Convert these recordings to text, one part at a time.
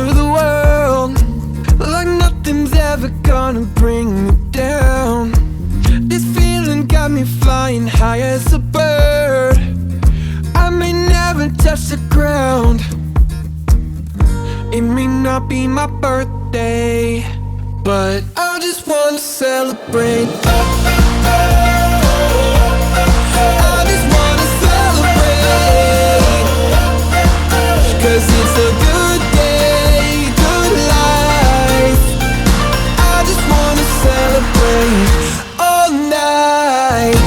over the world, like nothing's ever gonna bring me down. This feeling got me flying high as a bird. I may never touch the ground. It may not be my birthday, but I just wanna celebrate. I just wanna celebrate, 'cause it's a good day, good life. I just wanna celebrate all night.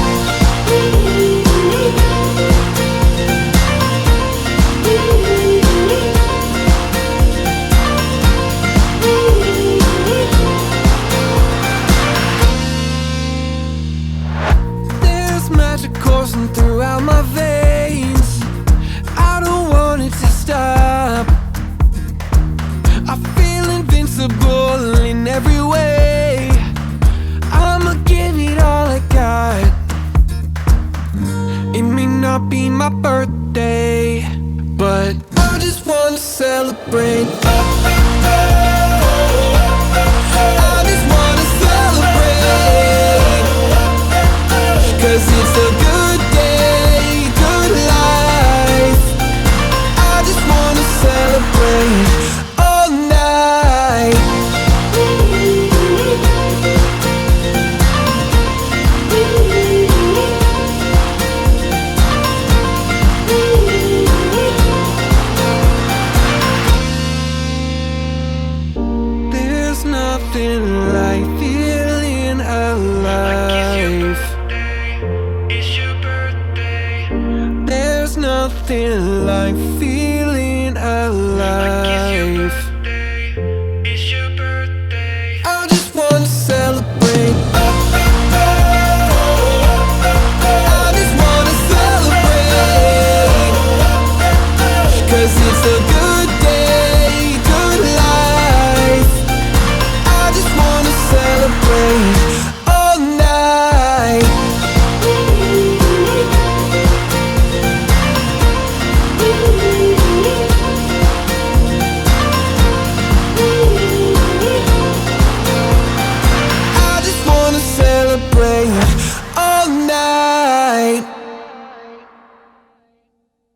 There's magic coursing throughout my veins. I don't want it to stop. I feel invincible in every way. I'ma give it all I got. It may not be my birthday, but I just wanna celebrate. I just wanna celebrate, 'cause it's a good day, good life. I just wanna celebrate all night. There's nothing like feeling alive. It's your birthday. There's nothing like feeling